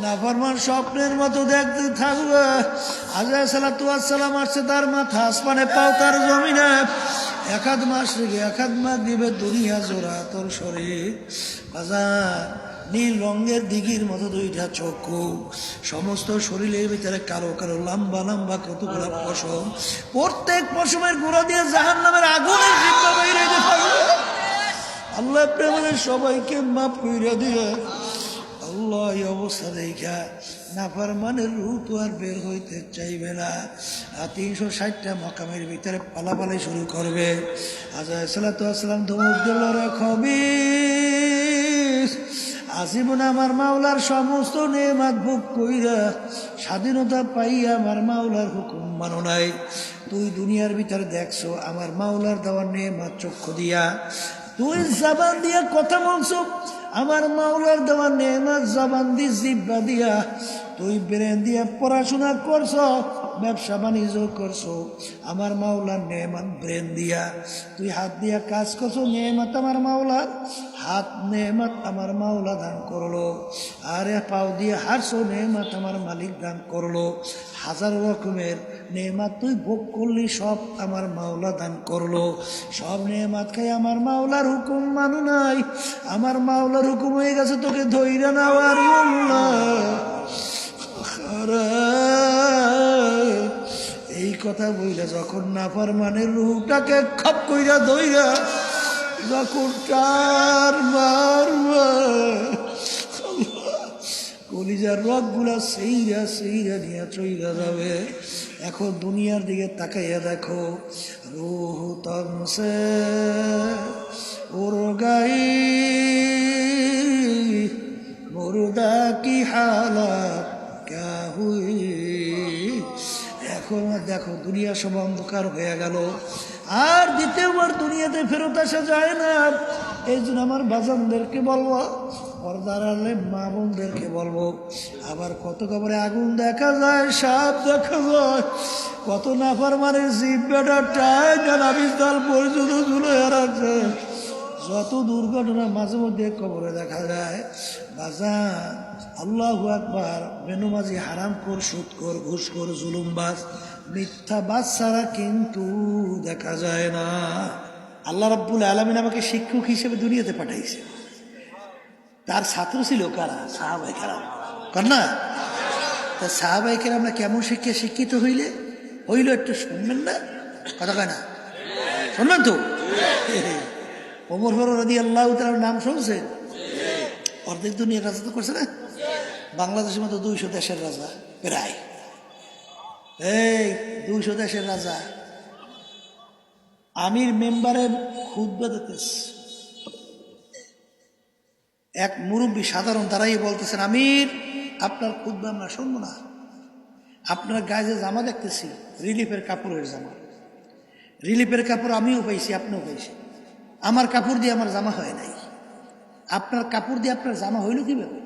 নাফরমান স্বপ্নের মতো দেখতে থাকবে। আজরাইল সালাতু ওয়াস সালাম আসছে, তার মাথা আসমানে, পাও তার জমিনে। একাধ মাস রেখে একাধ মাস দিবে দুনিয়া জোড়া তোর শরীর। বাজার নীল রঙের দিঘির মতো দুইটা চক্ষু, সমস্ত শরীরের ভিতরে কালো কালো লম্বা লম্বা কতগুলো পশম। প্রত্যেক পশমের গোড়া দিয়ে জাহান্নামের আগুনের জিহ্বা বাইরে যেতে থাকবে। আল্লাহ আমাদের সবাইকে মাফ কইরা দিয়ে। আল্লাহ এই অবস্থা দেখা নাফরমানের রূহ তো আর বের হইতে চাইবে না। 360টা মকামের ভিতরে পালাপালি শুরু করবে। আজরাইল সালাতু ওয়াস সালাম ধমক দিল, রে খবিস, আজীবন আমার মাওলার সমস্ত নেয়ামত ভোগ কইরা স্বাধীনতা পাইয়া আমার মাওলার হুকুম মানো নাই। তুই দুনিয়ার ভিতরে দেখছো আমার মাওলার দেওয়ার নেয়ামত চক্ষু দিয়া, তুই জবান দিয়া কথা বলছো আমার মাওলার দেওয়া নেয়ামত জবান দি জিহ্বা দিয়া, তুই ব্রেন দিয়া পড়াশোনা করছো, ব্যবসা বাণিজ্য করছো আমার মাওলার নেয়ামত ব্রেন দিয়া, তুই হাত দিয়া কাজ করছো নেয়ামত আমার মাওলার, হাত নেয়ামত আমার মাওলা দান করলো। আরে পাও দিয়ে হারছো নেয়ামত আমার মালিক দান করলো। হাজার রকমের নেয়ামত তুই ভোগ করলি, সব আমার মাওলা দান করলো। সব নেয়ামত খাই আমার মাওলার হুকুম মানু নাই। আমার মাওলার হুকুম হয়ে গেছে তোকে ধইরা নেওয়ার। এই কথা বইলা যখন নাফরমানের রূহটাকে খপ কইরা ধইরা যখন টার মারবা, কলিজার রগগুলা সেইরা সেইরা নিয়ে চইরা যাবে। এখন দুনিয়ার দিকে তাকাইয়া দেখো, রূহ তনসে উরগাই মুর্দা কি হালাত ক্যা হুই। এখন দেখো দুনিয়া সব অন্ধকার হয়ে গেল, আর দ্বিতীয়বার দুনিয়াতে ফেরত আসা যায় না। এই জন্য আমার বাজানদেরকে বলবো, পর্দার আড়ালে মা বোনদেরকে বলবো, আবার কত কবরে আগুন দেখা যায়, সাপ দেখা যায়, কত নাফরমানের জিহ্বাটা টাইনা বিস্তাল পর্যন্ত ঝুলে হারাচ্ছে, যত দুর্ঘটনা মাঝে মধ্যে কবরে দেখা যায়। বাজান আল্লাহু আকবার, বেনুমাজি, হারামখোর, সুদখোর, ঘুষখোর, জুলুমবাজ, মিথ্যাবাজ ছাড়া কিন্তু দেখা যায় না। আল্লাহ রাব্বুল আলামিন আমাকে শিক্ষক হিসেবে দুনিয়াতে পাঠাইছে। তার ছাত্র ছিল কারা? সাহাবায়ে কেরাম, কর না? তা সাহাবায়ে কেরামরা কেমন শিক্ষিত হইল একটু শুনবেন না? কথা কয় না? শুনবেন তো? ওমর ফারুক রাদিয়াল্লাহু তাআলার নাম শুনছেন? অর্ধেক দুনিয়ার রাজা তো করছে না? বাংলাদেশের মতো 200 দেশের রাজা, প্রায় এই 200 দেশের রাজা। আমির মেম্বারে খুতবা দিতেছে, এক মুরব্বী সাধারণ দাঁড়াই বলতেছেন, আমির আপনার খুতবা আমরা শুনবো না। আপনার গায়ে যে জামা দেখতেছি রিলিফের কাপড়ের জামা, রিলিফের কাপড় আমিও পাইছি, আপনিও পাইছি। আমার কাপড় দিয়ে আমার জামা হয় নাই, আপনার কাপড় দিয়ে আপনার জামা হইল কিভাবে?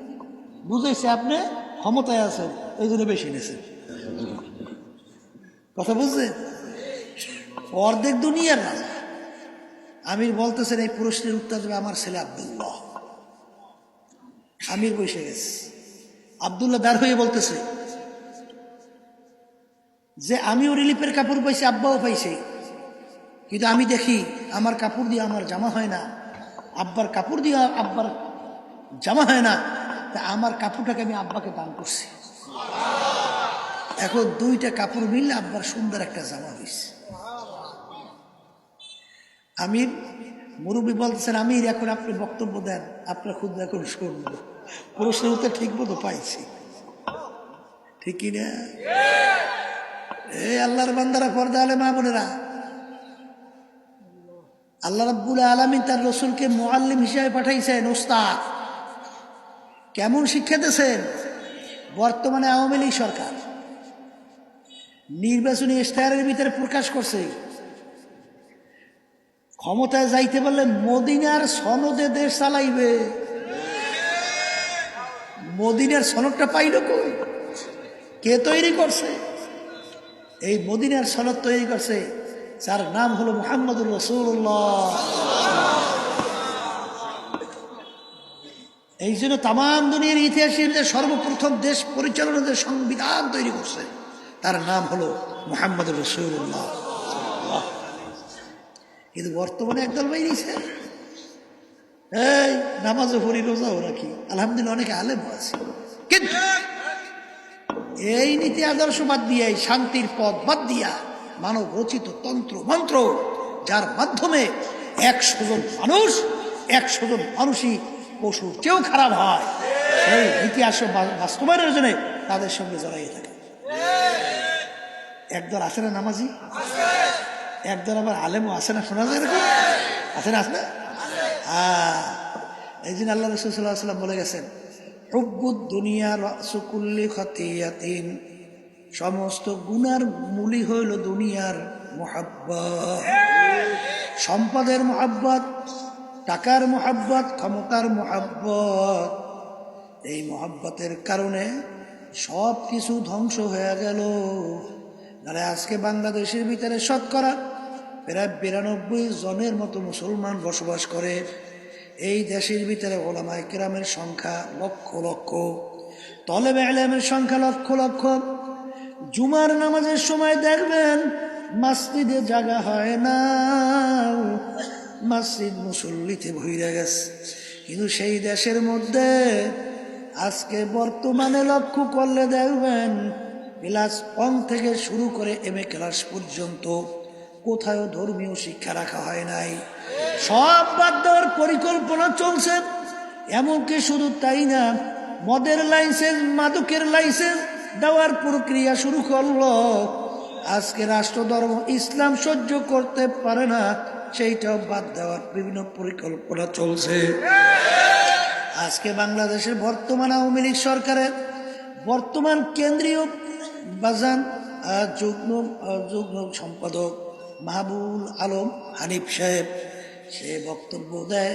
বুঝাইছে আপনি ক্ষমতায় আছেন, এই জন্য বেশি নিয়েছেন। কথা বুঝছেন? অর্ধেক দুনিয়ার রাজা। আমির বলতেছেন এই প্রশ্নের উত্তর দেবে আমার ছেলে আব্দুল্লাহ। আমির বসে গেছে, আব্দুল্লাহ বের হয়ে বলতেছে যে আমিও রিলিফের কাপড় পাইছি, আব্বাও পাইছি, কিন্তু আমি দেখি আমার কাপড় দিয়ে আমার জামা হয় না, আব্বার কাপড় দিয়ে আব্বার জামা হয় না, তা আমার কাপড়টাকে আমি আব্বাকে দান করছি। এখন দুইটা কাপড় মিললে আব্বার সুন্দর একটা জামা হয়েছে। আমির মুরব্বী বলতেছেন, আমির এখন আপনি বক্তব্য দেন, আপনার খুদ এখন শুনবো। প্রশ্নের উত্তর ঠিক মতো পাইছি, ঠিকই না? এই আল্লাহর বান্দারা, পর্দা আলে মা বোনেরা, আল্লাহ রাব্বুল আলামিন তার রসুলকে মুআল্লিম হিসেবে পাঠাইছেন, ওস্তাদ। কেমন শিক্ষা দিয়েছেন? বর্তমানে আওয়ামী লীগ সরকার নির্বাচনী ইশতেহারের ভিতরে প্রকাশ করছে, ক্ষমতায় যাইতে পারলে মদিনার সনদে দেশ চালাইবে। মদিনার সনদটা পাইল কই? কে তৈরি করছে? এই মদিনার সনদ তৈরি করছে যার নাম হলো মুহাম্মদুর রাসূলুল্লাহ। এই জন্য তামাম দুনিয়ার ইতিহাসে যে সর্বপ্রথম দেশ পরিচালনার যে সংবিধান তৈরি করছে তার নাম হলো মুহাম্মদ রাসূলুল্লাহ। কিন্তু বর্তমানে একদল বাইরেছে, এই নামাজও পড়ি, রোজাও রাখি, আলহামদুলিল্লাহ অনেকে আলেম আছে, কিন্তু এই নীতি আদর্শ বাদ দিয়ে, শান্তির পথ বাদ দিয়া মানব রচিত তন্ত্র মন্ত্র, যার মাধ্যমে 100 জন মানুষই পশুর চেয়েও খারাপ হয়, সেই ইতিহাস বাস্তবায়নের জন্য তাদের সঙ্গে জড়াইয়ে থাকে। একদল আছে না নামাজি, একদল আবার আলেমও আছে না, শোনা যায় নাকি? আছে না, আছে না? এই জন্য আল্লাহ রাসূল সাল্লাল্লাহু আলাইহি ওয়াসাল্লাম বলে গেছেন, হুব্বুদ দুনিয়া রাসু কুল্লি খাতিয়াতিন, সমস্ত গুনার মূলই হইল দুনিয়ার মুহাব্বত। সম্পদের মুহাব্বত, টাকার মুহাব্বত, ক্ষমতার মুহাব্বত, এই মুহাব্বতের কারণে সব কিছু ধ্বংস হয়ে গেল। মানে আজকে বাংলাদেশের ভিতরে শতকরা প্রায় 92 জনের মতো মুসলমান বসবাস করে। এই দেশের ভিতরে ওলামায়ে কেরামের সংখ্যা লক্ষ লক্ষ, তলেবে ইলমের সংখ্যা লক্ষ লক্ষ। জুমার নামাজের সময় দেখবেন মসজিদে জায়গা হয় না, মসজিদ মুসল্লিতে ভরে গেছে। কিন্তু সেই দেশের মধ্যে আজকে বর্তমানে লক্ষ্য করলে দেখবেন ক্লাস 1 থেকে শুরু করে MA ক্লাস পর্যন্ত কোথাও ধর্মীয় শিক্ষা রাখা হয় নাই, সব বাদ দেওয়ার পরিকল্পনা চলছে। এমনকি শুধু তাই না, মদের লাইসেন্স, মাদকের লাইসেন্স দেওয়ার প্রক্রিয়া শুরু করলো। আজকে রাষ্ট্রধর্ম ইসলাম সহ্য করতে পারে না, সেইটাও বাদ দেওয়ার বিভিন্ন পরিকল্পনা চলছে। আজকে বাংলাদেশের বর্তমান আওয়ামী লীগ সরকারের বর্তমান কেন্দ্রীয় বাজান যুগ্ম সম্পাদক মাহবুল আলম হানিফ সাহেব, সে বক্তব্য দেয়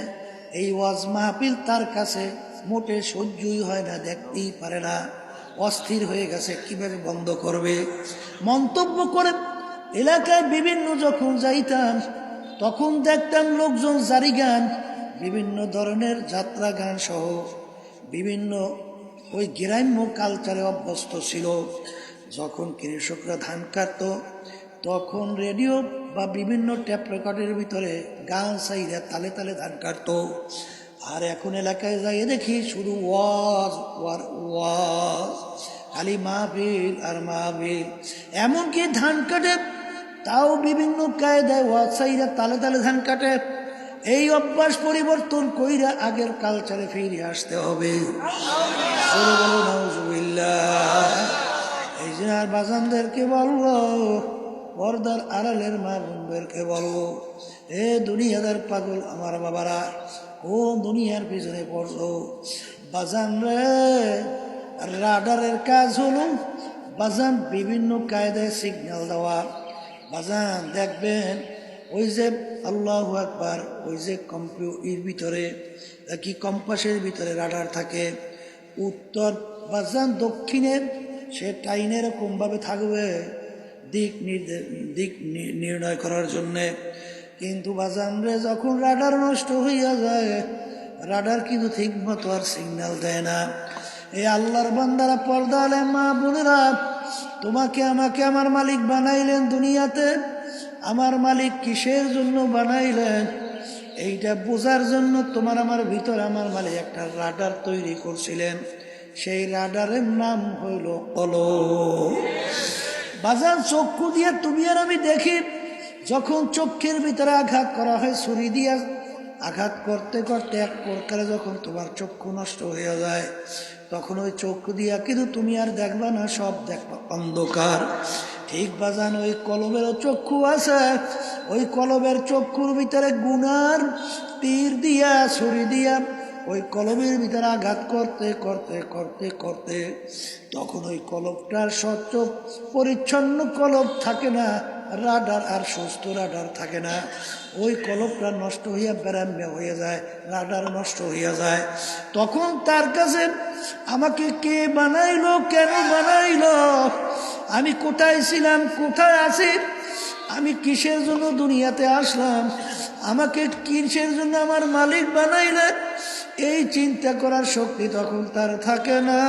এই ওয়াজ মাহফিল তার কাছে মোটে সহ্যই হয় না, দেখতেই পারে না, অস্থির হয়ে গেছে কিভাবে বন্ধ করবে। মন্তব্য করে এলাকায় বিভিন্ন যখন যাইতাম তখন দেখতাম লোকজন জারি গান, বিভিন্ন ধরনের যাত্রা গান সহ বিভিন্ন ওই গ্রাম্য কালচারে অভ্যস্ত ছিল। যখন কৃষকরা ধান কাটত তখন রেডিও বা বিভিন্ন ট্যাপ রেকর্ডের ভিতরে গান চাইরা তালে তালে ধান কাটত। আর এখন এলাকায় যাই দেখি শুধু ওয়াজ ওয়ার ওয়াজ, খালি মাহফিল আর মাহফিল। এমনকি ধান কাটে তাও বিভিন্ন কায়দায় ওয়াজ চাইরা তালে তালে ধান কাটে। এই অভ্যাস পরিবর্তন কইরা আগের কালচারে ফিরে আসতে হবে। এই যে আর বাজানদেরকে বলবো, পর্দার আড়ালের মা বোনদেরকে বলবো, এ দুনিয়াদার পাগল আমার বাবারা, কোন দুনিয়ার পিছনে পড়লো? বাজান রে, রাডারের কাজ হলো বাজান বিভিন্ন কায়দায় সিগন্যাল দেওয়া। বাজান দেখবেন ওই যে আল্লাহু আকবার, ওই যে কম্পিউটার ভিতরে কি কম্পাসের ভিতরে রাডার থাকে, উত্তর বাজান দক্ষিণের সে টাইন এরকমভাবে থাকবে দিক নির্ণয় করার জন্যে। কিন্তু বাজান রে যখন রাডার নষ্ট হইয়া যায়, রাডার কিন্তু ঠিক মতো আর সিগন্যাল দেয় না। এই আল্লাহর বান্দারা, পর্দা আলে মা বোনেরা, তোমাকে আমাকে আমার মালিক বানাইলেন দুনিয়াতে, আমার মালিক কিসের জন্য বানাইলেন এইটা বোঝার জন্য তোমার আমার ভিতর আমার মালিক একটা রাডার তৈরি করছিলেন। সেই রাডারের নাম হইল কলব। বাজার চক্ষু দিয়ে তুমি আর আমি দেখি, যখন চক্ষের ভিতরে আঘাত করা হয় ছুরি দিয়ে, আঘাত করতে করতে এক প্রকারে যখন তোমার চক্ষু নষ্ট হয়ে যায়, তখন ওই চক্ষু দিয়া কিন্তু তুমি আর দেখবা না, সব দেখবা অন্ধকার। ঠিক বাজান ওই কলবেরও চক্ষু আছে, ওই কলবের চক্ষুর ভিতরে গুনার তীর দিয়া ছুরি দিয়া ওই কলবের ভিতরে আঘাত করতে করতে করতে করতে তখন ওই কলবটার স্বচ্ছ পরিচ্ছন্ন কলব থাকে না, রাডার আর সুস্থ রাডার থাকে না। ওই কলবটা নষ্ট হইয়া বেরাম্যা হয়ে যায়, রাডার নষ্ট হইয়া যায়। তখন তার কাছে আমাকে কে বানাইলো, কেন বানাইলো, আমি কোথায় ছিলাম, কোথায় আছি, আমি কিসের জন্য দুনিয়াতে আসলাম, আমাকে কিসের জন্য আমার মালিক বানাইলেন, এই চিন্তা করার শক্তি তখন তার থাকে না।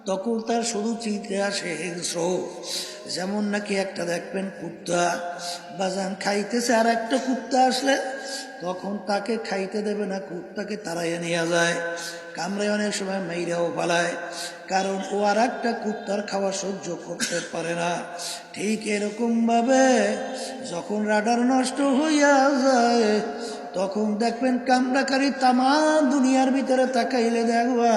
তখন তার শুধু চিন্তা আসে হিংস্র। যেমন নাকি একটা দেখবেন কুত্তা বাজান খাইতেছে, আর একটা কুত্তা আসলে তখন তাকে খাইতে দেবে না, কুত্তাকে তাড়াইয়া নিয়ে যায়, কামড়ে অনেক সময় মেয়েরাও পালায়, কারণ ও আর একটা কুত্তার খাওয়া সহ্য করতে পারে না। ঠিক এরকম ভাবে যখন রাডার নষ্ট হইয়া যায় তখন দেখবেন কামড়াকারী তামাম দুনিয়ার ভিতরে তাকাইলে দেখবা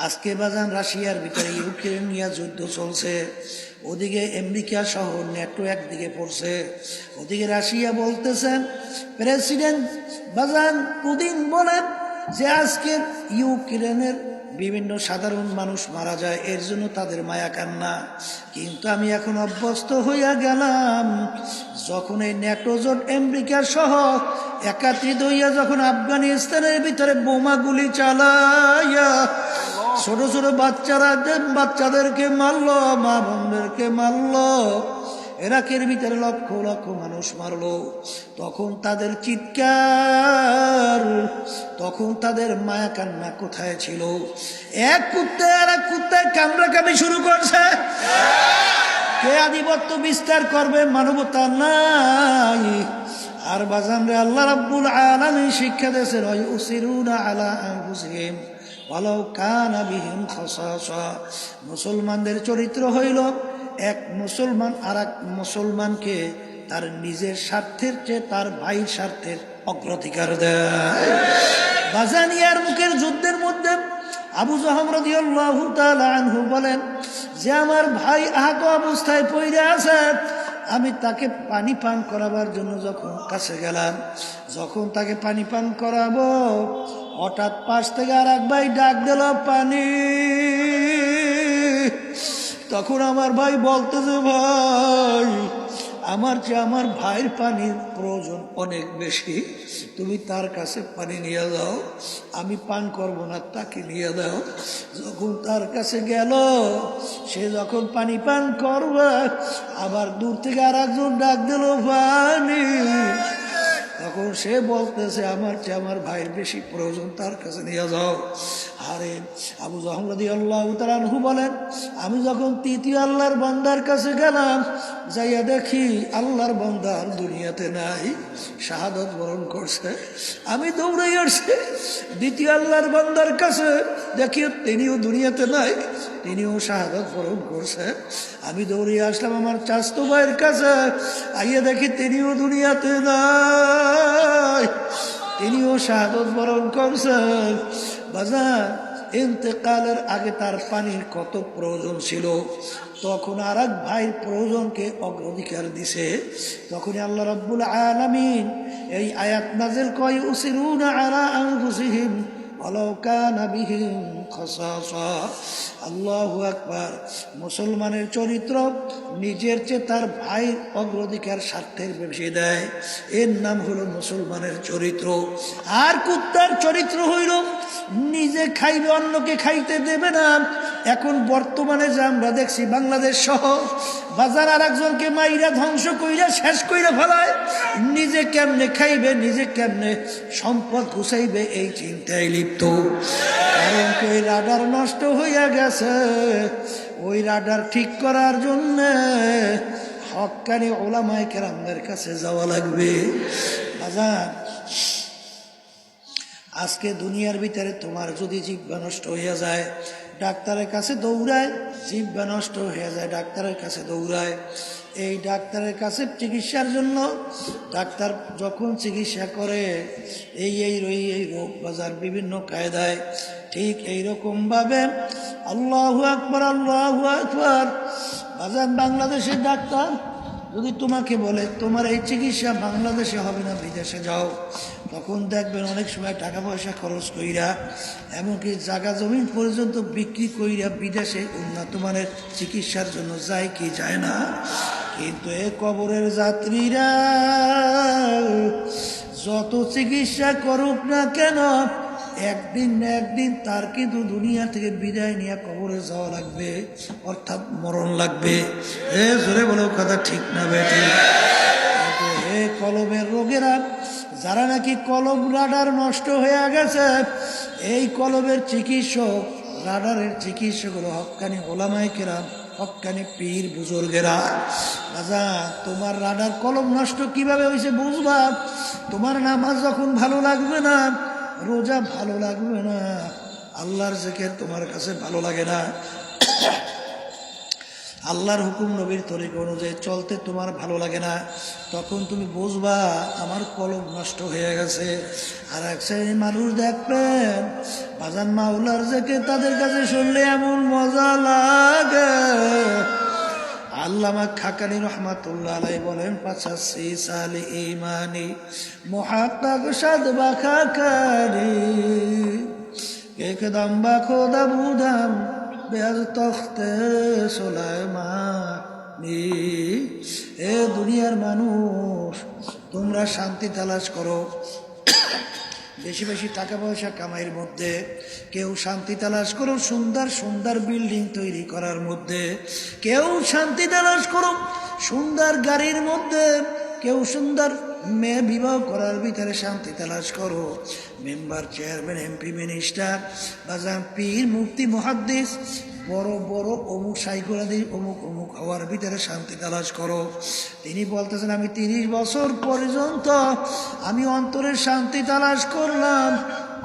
আজকে বাজান রাশিয়ার ভিতরে ইউক্রেনিয়া যুদ্ধ চলছে, ওদিকে আমেরিকা সহ ন্যাটো একদিকে পড়ছে, ওদিকে রাশিয়া বলতেছেন প্রেসিডেন্ট বাজান পুতিন বলেন যে আজকে ইউক্রেনের বিভিন্ন সাধারণ মানুষ মারা যায়, এর জন্য তাদের মায়া কান্না। কিন্তু আমি এখন অভ্যস্ত হইয়া গেলাম, যখন এই ন্যাটো জোট আমেরিকা সহ একাত্রিত হইয়া যখন আফগানিস্তানের ভিতরে বোমাগুলি চালাইয়া ছোট ছোট বাচ্চাদেরকে মারলো, মা বোনদেরকে মারলো, ইরাকের ভিতরে লক্ষ লক্ষ মানুষ মারলো, তখন তাদের চিৎকার, তখন তাদের মায়া কান্না কোথায় ছিল? এক কুত্তায় আর এক কুত্তায় কামড়াকামি শুরু করছে। কে আধিপত্য বিস্তার করবে? মানবতা নাই। আর বাজান রে, আল্লাহ রাব্বুল আলামিন শিক্ষা দিয়েছেন ইউসিরুনা আলা আনফুসিহিম ওয়ালাউ কানা বিহিম খাসাসা। মুসলমানদের চরিত্র হইল এক মুসলমান আর এক মুসলমানকে তার নিজের স্বার্থের চেয়ে তার ভাইয়ের স্বার্থের অগ্রাধিকার দেয়। বাজান ইয়ারমুকের যুদ্ধের মধ্যে আবু জাহম রাদিয়াল্লাহু তাআলা আনহু বলেন যে আমার ভাই আহত অবস্থায় পড়ে আছে, আমি তাকে পানি পান করাবার জন্য যখন কাছে গেলাম, যখন তাকে পানি পান করাবো হঠাৎ পাশ থেকে আর এক ভাই ডাক দিল পানি। তখন আমার ভাই বলতেছে ভাই আমার চেয়ে আমার ভাইয়ের পানির প্রয়োজন অনেক বেশি, তুমি তার কাছে পানি নিয়ে যাও, আমি পান করব না, তাকে নিয়ে দাও। যখন তার কাছে গেল, সে যখন পানি পান করবে আবার দূর থেকে আর একজন ডাক দিল পানি। তখন সে বলতেছে আমার চেয়ে আমার ভাইয়ের বেশি প্রয়োজন, তার কাছে নিয়ে যাও। আরে আবু জাহল রাদিয়াল্লাহু তাআলা আনহু বলেন আমি যখন তৃতীয় আল্লাহর বান্দার কাছে গেলাম, যাইয়া দেখি আল্লাহর বান্দা আর দুনিয়াতে নাই, শাহাদাত বরণ করছে। আমি দৌড়াই আসছি দ্বিতীয় আল্লাহর বান্দার কাছে, দেখি তিনিও দুনিয়াতে নাই, তিনিও শাহাদাত বরণ করছে। আমি দৌড়িয়ে আসলাম আমার চাচাতো ভাইয়ের কাছে, আইয়া দেখি তিনিও দুনিয়াতে নাই, তিনিও শাহাদাত বরণ করছেন। বাজার ইন্তেকালের আগে তার পানির কত প্রয়োজন ছিল, তখন আর এক ভাইয়ের প্রয়োজনকে অগ্রাধিকার দিছে। তখনই আল্লাহ রাব্বুল আলামিন এই আয়াত নাযিল করে ইউসিরুনা আলা আনফুসিহিম ওয়ালাউ কানা বিহিম খাসাসা। আল্লাহু আকবার। মুসলমানের চরিত্র নিজের চেয়ে তার ভাইয়ের অগ্রাধিকার স্বার্থের বেশি দেয়, এর নাম হলো মুসলমানের চরিত্র। আর কুত্তার চরিত্র হইল নিজে খাইবে অন্যকে খাইতে দেবে না। এখন বর্তমানে যে আমরা দেখছি বাংলাদেশ সহ বাজার আর একজনকে মাইরা ধ্বংস কইরা শেষ কইরা ফেলায়, নিজে কেমনে খাইবে, নিজে কেমনে সম্পদ ঘুষাইবে এই চিন্তায় লিপ্ত। কারণ ওই রাডার নষ্ট হইয়া গেছে, ওই রাডার ঠিক করার জন্য হক্কানি ওলামায়ে কেরামদের কাছে যাওয়া লাগবে। বাজার আজকে দুনিয়ার ভিতরে তোমার যদি জিহ্বা নষ্ট হইয়া যায়, ডাক্তারের কাছে দৌড়ায়, জিহ্বা নষ্ট হয়ে যায়, ডাক্তারের কাছে দৌড়ায়। এই ডাক্তারের কাছে চিকিৎসার জন্য ডাক্তার যখন চিকিৎসা করে এই রোগ বাজার বিভিন্ন কায়দায়, ঠিক এইরকমভাবে আল্লাহু আকবার আল্লাহু আকবার। বাজার বাংলাদেশের ডাক্তার যদি তোমাকে বলে তোমার এই চিকিৎসা বাংলাদেশে হবে না, বিদেশে যাও, তখন দেখবেন অনেক সময় টাকা পয়সা খরচ কইরা, এমনকি জায়গা জমিন পর্যন্ত বিক্রি কইরা বিদেশে উন্নত মানের চিকিৎসার জন্য যায় কি যায় না। কিন্তু এ কবরের যাত্রীরা যত চিকিৎসা করুক না কেন, একদিন না একদিন তার কিন্তু দুনিয়া থেকে বিদায় নিয়ে কবরে যাওয়া লাগবে, অর্থাৎ মরণ লাগবে। জোরে বলো কথা ঠিক না বেটি? হে কলমের রোগেরা যারা নাকি কলব রাডার নষ্ট হয়ে গেছে, এই কলবের চিকিৎসক, রাডারের চিকিৎসক হলো হক্কানি ওলামায়ে কেরাম, হক্কানি পীর বুজুর্গেরা। রাজা, তোমার রাডার কলম নষ্ট কিভাবে হয়েছে বুঝবা? তোমার নামাজ যখন ভালো লাগবে না, রোজা ভালো লাগবে না, আল্লাহর জিকির তোমার কাছে ভালো লাগে না, আল্লাহর হুকুম নবীর তরিকা অনুযায়ী চলতে তোমার ভালো লাগে না, তখন তুমি বুঝবা আমার কলম নষ্ট হয়ে গেছে। আর এক শ্রেণীর মানুষ দেখবেন বাজান মাওলার জিকির তাদের কাছে শুনলে এমন মজা লাগে। আল্লামা খাকানি রহমাতুল্লাহ আলাইহি বলেন, পাঁচাশি সালি ইমানি মুহাক্কাক সাদবা খাকানি একদম বা খোদা বুদাম বেয়াজ তখতে সুলাইমানি। এ দুনিয়ার মানুষ, তোমরা শান্তি তালাশ করো বেশি বেশি টাকা পয়সা কামাইয়ের মধ্যে, কেউ শান্তি তালাশ করো সুন্দর সুন্দর বিল্ডিং তৈরি করার মধ্যে, কেউ শান্তি তালাশ করো সুন্দর গাড়ির মধ্যে, কেউ সুন্দর মেয়ে বিবাহ করার ভিতরে শান্তি তালাশ করো, মেম্বার, চেয়ারম্যান, এমপি, মিনিস্টার, বাজার, পীর, মুফতি, মুহাদ্দিস, বড় বড় অমুক সাইকুলাদি অমুক অমুক হওয়ার ভিতরে শান্তি তালাশ করো। তিনি বলতেছেন, আমি 30 বছর পর্যন্ত আমি অন্তরের শান্তি তালাশ করলাম,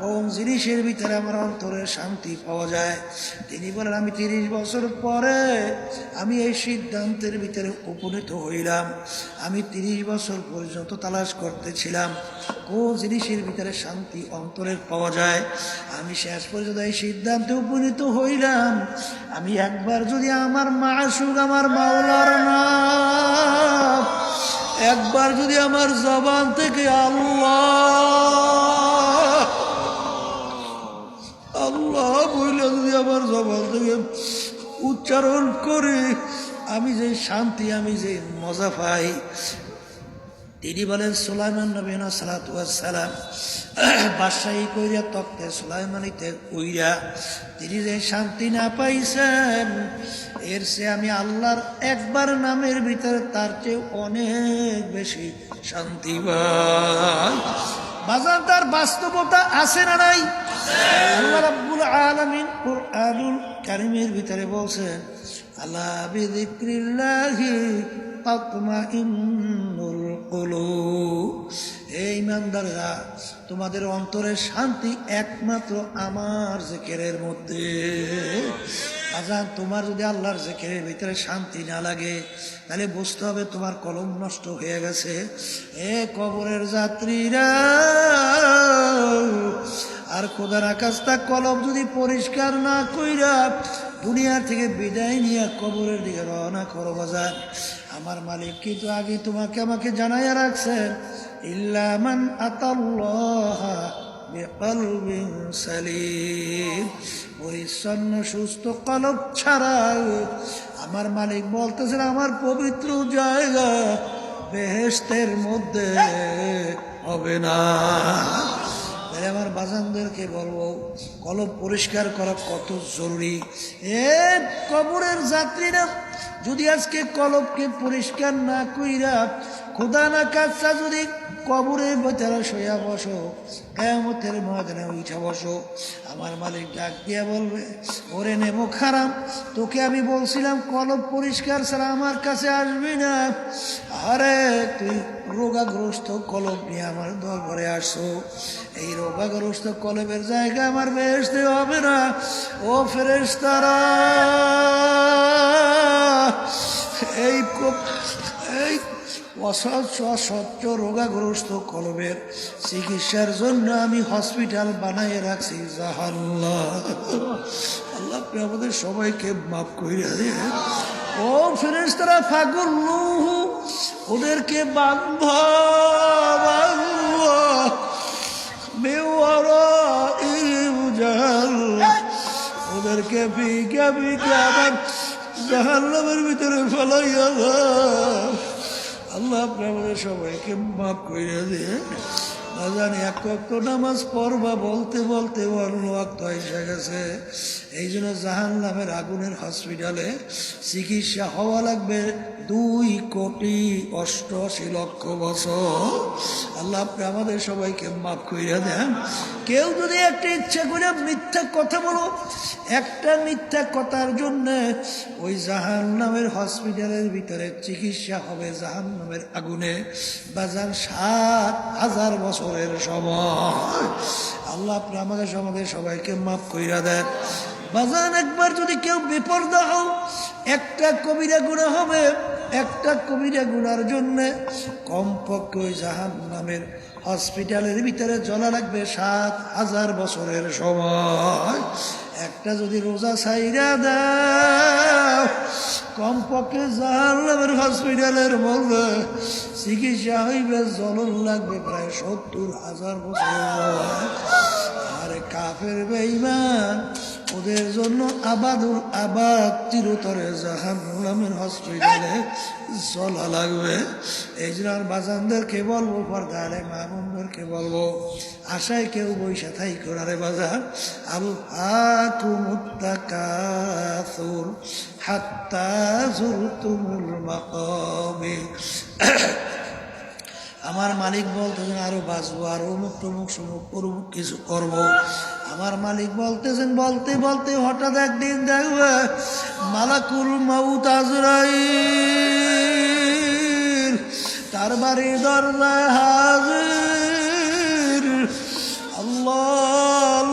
কোন জিনিসের ভিতরে আমার অন্তরের শান্তি পাওয়া যায়। তিনি বলেন, আমি 30 বছর পরে আমি এই সিদ্ধান্তের ভিতরে উপনীত হইলাম। আমি 30 বছর পর্যন্ত তালাশ করতেছিলাম কোন জিনিসের ভিতরে শান্তি অন্তরের পাওয়া যায়। আমি শেষ পর্যন্ত এই সিদ্ধান্তে উপনীত হইলাম, আমি একবার যদি আমার মাশূক, আমার মাওলার নাম একবার যদি আমার জবান থেকে আল্লাহ আল্লাহ বইলে যদি আমার জবান থেকে উচ্চারণ করে, আমি যে শান্তি, আমি যে মজা পাই। তিনি বলেন, সুলাইমান নবী সালাতু ওয়াস সালাম বাদশাহী কইরা তখতে সুলাইমানিতে কইরা তিনি যে শান্তি না পাইছেন, এর চেয়ে আমি আল্লাহর একবার নামের ভিতরে তার চেয়ে অনেক বেশি শান্তি পাই। বাজার তার বাস্তবতা আছে না নাই? আল্লাহ রাব্বুল আলামিন কুরআনুল কারীমের ভিতরে বলছেন, আলা বিযিকরিল্লাহি তাতমাইন্নুল কুলুব। এই ইমানদাররা, তোমাদের অন্তরের শান্তি একমাত্র আমার জিকিরের মধ্যে। আজান, তোমার যদি আল্লাহর জিকিরের ভিতরে শান্তি না লাগে, তাহলে বুঝতে হবে তোমার কলম নষ্ট হয়ে গেছে। এ কবরের যাত্রীরা, আর খোদার আকাশটা কলম যদি পরিষ্কার না কইরা দুনিয়া থেকে বিদায় নিয়ে কবরের দিকে রওনা করো বাজার, আমার মালিক কিন্তু আগে তোমাকে আমাকে জানাইয়া রাখছেন, ইল্লা মান আতাল্লাহ বিকলবিন সালিম, পরিচ্ছন্ন সুস্থ কলব ছাড়া আমার মালিক বলতেছেন আমার পবিত্র জায়গা বেহেশতের মধ্যে হবে না। আমার বাজানদেরকে বলবো, কলব পরিষ্কার করা কত জরুরি। এ কবরের যাত্রীরা যদি আজকে কলবকে পরিষ্কার না কইরা খোদা না কাজটা যদি কবরের ভিতরে শোয়া বসো, কিয়ামতের ময়দানে উঠা বসো, আমার মালিক ডাক দিয়া বলবে, ওরে নেমো খারাপ, তোকে আমি বলছিলাম কলব পরিষ্কার ছাড়া আমার কাছে আসবি না। আরে তুই রোগাগ্রস্ত কলব নিয়ে আমার দরবারে আসো, এই রোগাগ্রস্ত কলবের জায়গা আমার বেহেশতে হবে না। ও ফেরেশতারা, এই অসহ্য রোগাগ্রস্ত কলবের চিকিৎসার জন্য আমি হসপিটাল বানাইয়ে রাখছি জাহান্নাম। আল্লাহ আমাদের সবাইকে মাফ কইরা দেন। ও ফেরেশতারা, ফাগুল্লুহু, ওদেরকে বাঁধো ওদেরকে ফিকা ফিকা আবার জাহান্নামের ভিতরে ফেলাইয়া দাও। আল্লাহ আমাদের সবাইকে মাফ কইরা দেন। না জানি এক ওয়াক্ত নামাজ পড়বা বলতে বলতে অন্য ওয়াক্ত এসে গেছে। এই জন্য জাহান্নামের আগুনের হসপিটালে চিকিৎসা হওয়া লাগবে 2,88,00,000 বছর। আল্লাহ আপনি আমাদের সবাইকে মাফ কইরা দেন। কেউ যদি একটা ইচ্ছা করে মিথ্যা কথা বলো, একটা মিথ্যা কথার জন্য ওই জাহান্নামের হসপিটালের ভিতরে চিকিৎসা হবে জাহান্নামের আগুনে বাজান 7,000 বছরের সময়। আল্লাহ আপনি আমাদের সবাইকে মাফ কইরা দেন। বাজান একবার যদি কেউ বেপরদা হও, একটা কবিরা গুনাহ হবে, একটা কবিরা গুনার জন্য কমপক্ষে ওই জাহান্নামের হসপিটালের ভিতরে জ্বলা লাগবে 7,000 বছরের সময়। একটা যদি রোজা ছাইরা দাও, কমপক্ষে জাহান্নামের হসপিটালের মধ্যে চিকিৎসা হইবে জ্বলন লাগবে প্রায় 70,000 বছর। আরে কাফের বেঈমান ওদের জন্য আবাদুল আবাদ চিরতরে জাহান্নামের হসপিটালে চলা লাগবে। এই জন্য আর বাজানদেরকে বলবো, পর্দারে মা বোনদেরকে বলবো, আশায় কেউ বৈশা থাই করারে বাজার আলহাকুমুত তাকাসুর হাত্তা যুরতুমুল মাকাবির। আমার মালিক বলতেছেন আরো বাঁচবো, আর অমুক টমুক সমুক অমুক কিছু করবো। আমার মালিক বলতেছেন, বলতে বলতে হঠাৎ একদিন দেখবে মালাকুল মাউত আজরাইল তার বাড়ির দরজায় হাজির। আল্লাহ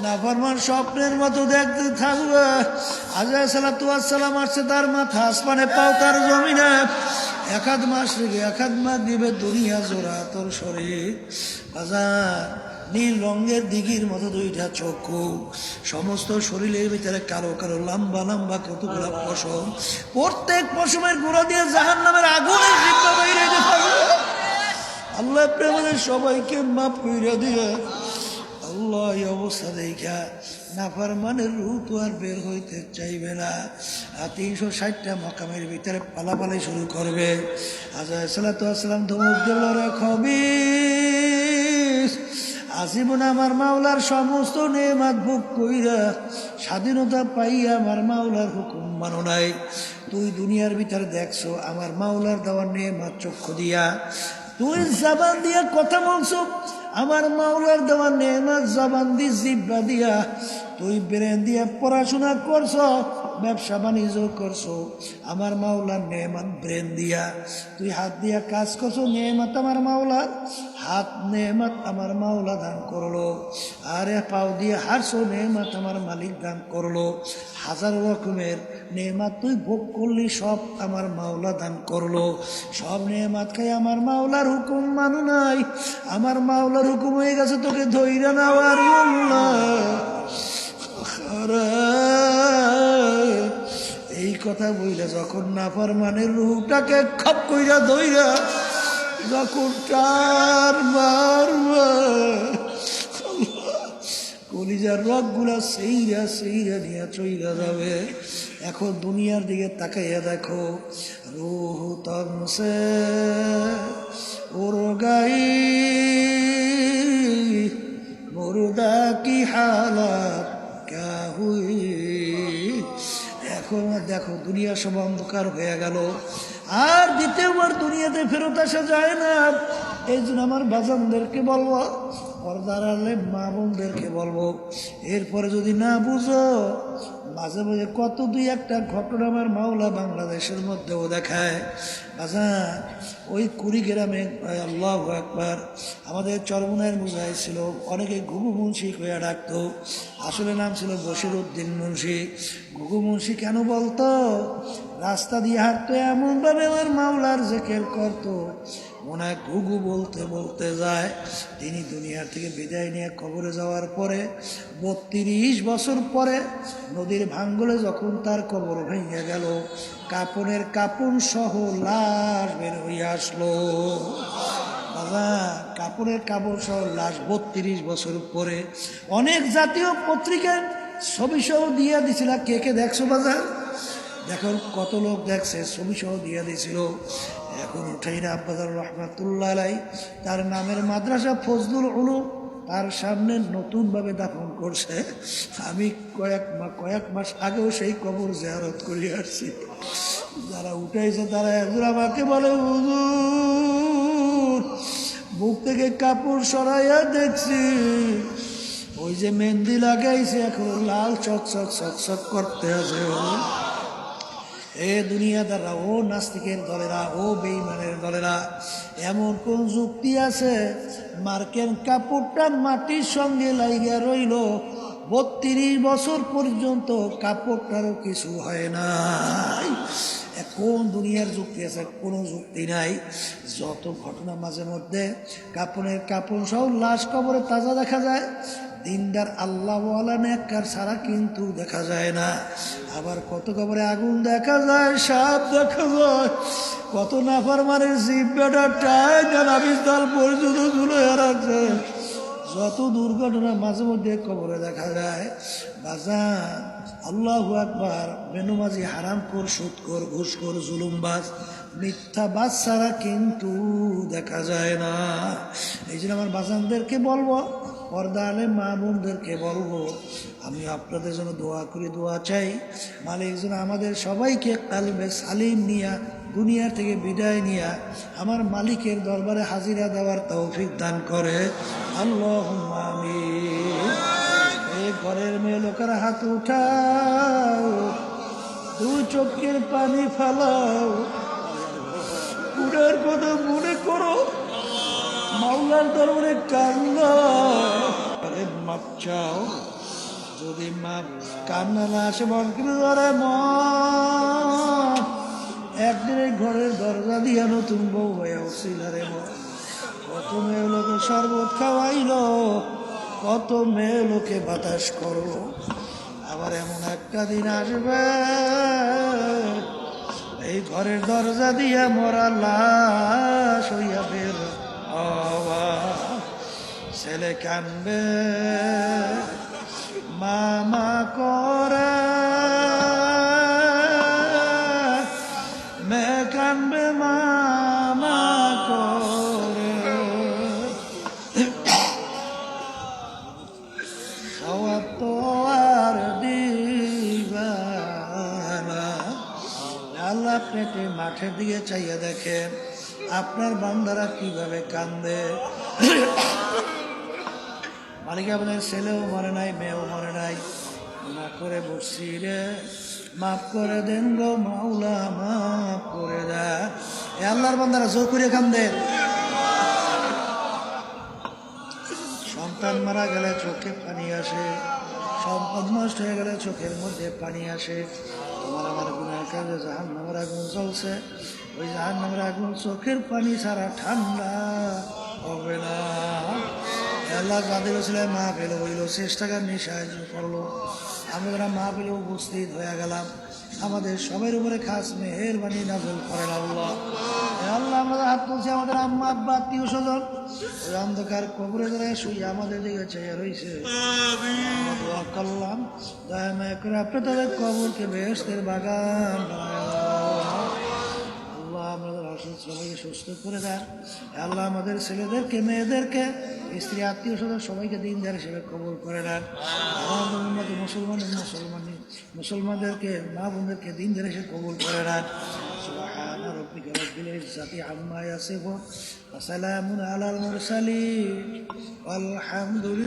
নাফরমান স্বপ্নের মতো দেখতে থাকবে। আজরাইল সালাতু ওয়াস সালাম আসছে, তার মাথা আসমানে, পাও তার জমিনে। এক হাত মাস রেখে এক হাত মাস দিবে দুনিয়া জোড়া তোর শরীর। বাজার নীল রঙের দিঘির মতো দুইটা চক্ষু, সমস্ত শরীরের ভিতরে কালো কালো লম্বা লম্বা কতগুলো পশম, প্রত্যেক পশমের গোড়া দিয়ে জাহান্নামের আগুনের জিহ্বা বাইরে যেতে থাকবে। আল্লাহ আপনি আমাদের সবাইকে মাফ কইরা দিয়ে। আল্লাহ এই অবস্থা দেখা নাফরমানের রূহ তো আর বের হইতে চাইবে না। 360টা মকামের ভিতরে পালাপালি শুরু করবে। আজরাইল সালাতু ওয়াস সালাম ধমক দিল, রে খবিস, আজীবন আমার মাওলার সমস্ত নেয়ামত ভোগ কইরা স্বাধীনতা পাইয়া আমার মাওলার হুকুম মানো নাই। তুই দুনিয়ার ভিতরে দেখছো আমার মাওলার দেওয়ার নেয়ামত চক্ষু দিয়া, তুই জবান দিয়া কথা বলছো, আমার মাওলার দেওয়া নেয়ামত জবান দি জিহ্বা দিয়া, তুই ব্রেন দিয়া পড়াশোনা করছো, ব্যবসা বাণিজ্য করছো, আমার মাওলার নেয়ামত ব্রেন দিয়া। তুই হাত দিয়া কাজ করছো, নেয়ামত আমার মাওলার, হাত নেয়ামত আমার মাওলা দান করলো। আরে পাও দিয়ে হারছো, নেয়ামত আমার মালিক দান করলো। হাজার রকমের নেয়ামত তুই ভোগ করলি, সব আমার মাওলা দান করলো। সব নেয়ামত খাই আমার মাওলার হুকুম মানু নাই, আমার মাওলার হুকুম হয়ে গেছে তোকে ধইরা নেওয়ার। এই কথা বইলা যখন নাফরমানের রূহটাকে খপ কইরা ধইরা যখন টার মারবা, কলিজার রগগুলা সেইরা সেইরা নিয়ে চইরা যাবে। এখন দুনিয়ার দিকে তাকাইয়া দেখো, রূহ তনসে উরগাই মুর্দা কি হালাত ক্যা হুই। এখন দেখো দুনিয়া সব অন্ধকার হয়ে গেল, আর দ্বিতীয়বার দুনিয়াতে ফেরত আসা যায় না। এই জন্য আমার বাজানদেরকে বলবো, পর্দার আড়ালে মা বোনদেরকে বলবো, এরপরে যদি না বুঝো, মাঝে মাঝে কত দুই একটা ঘটনা আমার মাওলা বাংলাদেশের মধ্যেও দেখায়। বাজান ওই কুড়িগ্রামে, আল্লাহু আকবার, আমাদের চরমনায়ের মুজাহিদ ছিল, অনেকে ঘুঘু মুন্সি হয়ে ডাকতো, আসলে নাম ছিল বশির উদ্দিন মুন্সি। ঘুঘু মুন্সি কেন বলতো? রাস্তা দিয়ে হাঁটতো, এমনভাবে আমার মাওলার জিকির করতো, মনে হয় ঘুঘু বলতে বলতে যায়। তিনি দুনিয়ার থেকে বিদায় নিয়ে কবরে যাওয়ার পরে 32 বছর পরে নদীর ভাঙ্গলে যখন তার কবর ভেঙে গেল, কাপনের কাপন সহ লাশ বের হয়ে আসলো। বাবা, কাপড়ের কাপড় সহ লাশ 32 বছর পরে। অনেক জাতীয় পত্রিকার ছবি সহ দিয়ে দিছিল। কে কে দেখছো বাজার? দেখো কত লোক দেখছে, ছবি সহ দিয়ে দিয়েছিল। এখন উঠাই না আব্বাজার রহমাতুল্লাহ আলাই, তার নামের মাদ্রাসা ফজলুল উলুম তার সামনে নতুনভাবে দাফন করছে। আমি কয়েক মাস আগেও সেই কবর জিয়ারত করে আসছি। যারা উঠাইছে তারা একজন আমাকে বলে, হুজুর বুক থেকে কাপড় সরাইয়া দেখছি ওই যে মেহেন্দি লাগাইছে এখন লাল চকচক চকচক করতে আছে। এ দুনিয়াদাররা, ও নাস্তিকের দলেরা, ও বেঈমানের দলেরা, এমন কোন যুক্তি আছে? মার্কের কাপড়টা মাটির সঙ্গে লাইগা রইল 32 বছর পর্যন্ত, কাপড়টারও কিছু হয় নাই। কোন দুনিয়ার যুক্তি আছে? কোনো যুক্তি নাই। যত ঘটনা মাঝে মধ্যে কাপড় সহ লাশ কবরে তাজা দেখা যায়, দিনদার আল্লাহওয়ালা নেককার ছাড়া কিন্তু দেখা যায় না। আবার কত কবরে আগুন দেখা যায়, সাপ দেখা যায়, কত নাফরমানের জিভ বেটা টাইনা নাবিস্তাল পর্যন্ত ঝুলে রাখছে। যত দুর্ঘটনা মাঝে মধ্যে কবরে দেখা যায়। বাজান, আল্লাহু আকবার, বেনমাজি, হারামখোর, সুদখোর, ঘুষখোর, জুলুমবাজ, মিথ্যাবাজ ছাড়া কিন্তু দেখা যায় না। এই জন্য আমার বাজানদেরকে বলবো, পর্দা আলেম মা বোনদেরকে বলবো, আমি আপনাদের জন্য দোয়া করি, দোয়া চাই মালিক যেন আমাদের সবাইকে কালবে সালিম নিয়া দুনিয়া থেকে বিদায় নিয়া আমার মালিকের দরবারে হাজিরা দেওয়ার তৌফিক দান করে। আল্লাহুম্মা আমিন। এই ঘরের মেয়ে লোকের হাত উঠাও, দুই চোখের পানি ফেলাও, পুরের কথা মনে করো, মাওলার দরবারে কান্নারে মাপ চাও। যদি মাপ কান্না না আসে বলকে ধরে একদিন এই ঘরের দরজা দিয়া নতুন বউ হয়ে উঠছিল রে। কত মেয়ে লোকে শরবত খাওয়াইল, কত মেয়ে লোকে বাতাস করো। আবার এমন একটা দিন আসবে এই ঘরের দরজা দিয়া মরা লাশ হইয়া বের হওয়া। ছেলে কানবে মামা করে, মেয়ে কানবে মামা করে, খাওয়া তো আর দিবা না। আল্লাহ পেটে মাঠের দিকে চাইয়া দেখেন আপনার বান্দারা কিভাবে কান্দে। মালিক আপনার ছেলেও মরে নাই, মেয়েও মরে নাই, না করে বসছি রে, মাফ করে দেন গো মাওলা, মাফ করে দেন। এ আল্লাহর বান্দারা জোর করে কান্দে। সন্তান মারা গেলে চোখে পানি আসে, সম্পদ নষ্ট হয়ে গেলে চোখের মধ্যে পানি আসে। তোমার আমার গুনার কাজে জাহান্নামের আগুন জ্বলছে, ওই জাহান্নামের আগুন চোখের পানি ছাড়া ঠান্ডা হবে না। আল্লাহ যাদের ছিল মা পেলো হইল, চেষ্টাকার নিয়ে সাহায্য করলো, আমরা মা পেলে উপস্থিত হয়ে গেলাম। আমাদের সবার উপরে খাস মেহেরবানি নাজল করেন আল্লাহ। আল্লাহ আমরা হাত তুলছি, আমাদের আম্মা আব্বা আত্মীয় স্বজন ওই অন্ধকার কবরে ধরে শুয়ে আমাদের দিকে চেয়ে রয়েছে। দোয়া করলাম দয়া মায়া করে আপনি তাদের কবরকে বেহেশতের বাগান আল্লাহ। আমাদের অসুস্থ সবাইকে সুস্থ করে দেন আল্লাহ। আমাদের ছেলেদেরকে, মেয়েদেরকে, স্ত্রী, আত্মীয় স্বজন সবাইকে দিনদার হিসেবে কবুল করে নেন। আমাদের মুসলমানদেরকে, মা বোনদেরকে দিনদার হিসেবে কবুল করে নেন। সুবহান রাব্বিকা রাব্বিল ইজ্জাতি আম্মা ইয়াসিফুন ওয়া সালামুন আলাল মুরসালিন ওয়ালহামদুলিল্লাহ।